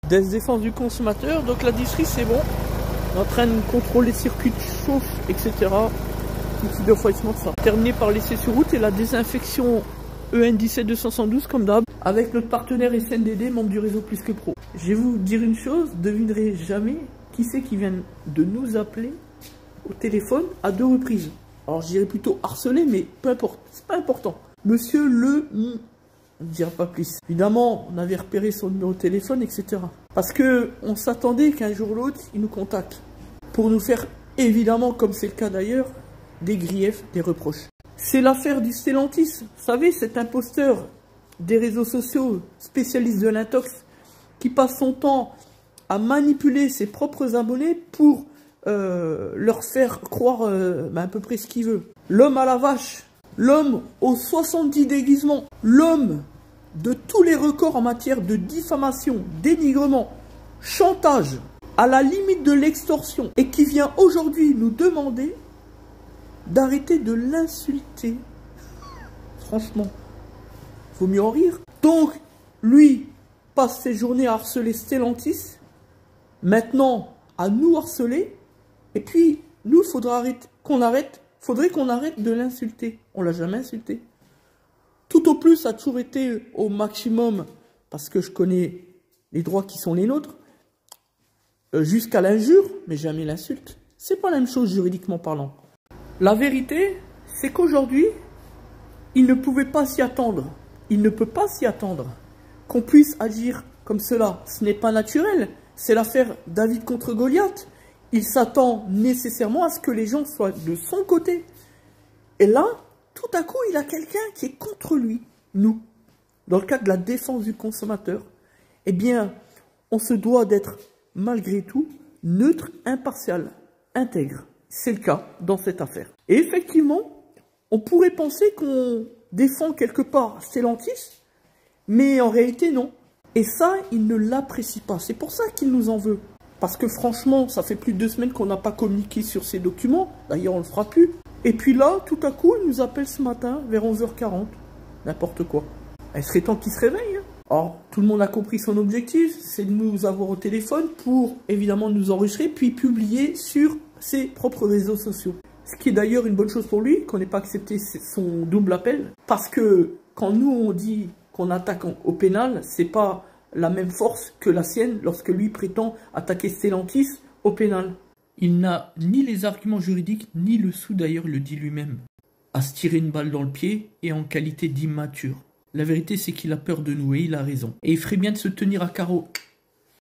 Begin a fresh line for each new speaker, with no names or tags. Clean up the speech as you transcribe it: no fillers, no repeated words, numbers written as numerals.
Défense du consommateur, donc la disserie c'est bon. On est en train de contrôler les circuits de chauffe, etc. Outil de refroidissement de ça. Terminé par l'essai sur route et la désinfection EN17212 comme d'hab. Avec notre partenaire SNDD, membre du réseau Plus que Pro. Je vais vous dire une chose, devinerez jamais qui c'est qui vient de nous appeler au téléphone à 2 reprises. Alors je dirais plutôt harcelé, mais peu importe, c'est pas important. Monsieur le... On ne dira pas plus. Évidemment, on avait repéré son numéro de téléphone, etc. Parce que on s'attendait qu'un jour ou l'autre, il nous contacte. Pour nous faire, évidemment, comme c'est le cas d'ailleurs, des griefs, des reproches. C'est l'affaire du Stellantis. Vous savez, cet imposteur des réseaux sociaux, spécialiste de l'intox, qui passe son temps à manipuler ses propres abonnés pour leur faire croire à peu près ce qu'il veut. L'homme à la vache. L'homme aux 70 déguisements, l'homme de tous les records en matière de diffamation, dénigrement, chantage, à la limite de l'extorsion, et qui vient aujourd'hui nous demander d'arrêter de l'insulter. Franchement, vaut mieux en rire. Donc, lui passe ses journées à harceler Stellantis, maintenant à nous harceler, et puis nous, il faudra qu'on arrête. Faudrait qu'on arrête de l'insulter. On l'a jamais insulté. Tout au plus, ça a toujours été au maximum, parce que je connais les droits qui sont les nôtres, jusqu'à l'injure, mais jamais l'insulte. C'est pas la même chose juridiquement parlant. La vérité, c'est qu'aujourd'hui, il ne pouvait pas s'y attendre. Il ne peut pas s'y attendre qu'on puisse agir comme cela. Ce n'est pas naturel. C'est l'affaire David contre Goliath. Il s'attend nécessairement à ce que les gens soient de son côté. Et là, tout à coup, il a quelqu'un qui est contre lui, nous. Dans le cadre de la défense du consommateur, eh bien, on se doit d'être, malgré tout, neutre, impartial, intègre. C'est le cas dans cette affaire. Et effectivement, on pourrait penser qu'on défend quelque part Stellantis, mais en réalité, non. Et ça, il ne l'apprécie pas. C'est pour ça qu'il nous en veut. Parce que franchement, ça fait plus de 2 semaines qu'on n'a pas communiqué sur ces documents. D'ailleurs, on ne le fera plus. Et puis là, tout à coup, il nous appelle ce matin, vers 11h40. N'importe quoi. Il serait temps qu'il se réveille. Hein. Or, tout le monde a compris son objectif. C'est de nous avoir au téléphone pour, évidemment, nous enregistrer, puis publier sur ses propres réseaux sociaux. Ce qui est d'ailleurs une bonne chose pour lui, qu'on n'ait pas accepté son double appel. Parce que quand nous, on dit qu'on attaque au pénal, c'est pas la même force que la sienne lorsque lui prétend attaquer Stellantis au pénal. Il n'a ni les arguments juridiques, ni le sou d'ailleurs le dit lui-même, à se tirer une balle dans le pied et en qualité d'immature. La vérité c'est qu'il a peur de nous et il a raison. Et il ferait bien de se tenir à carreau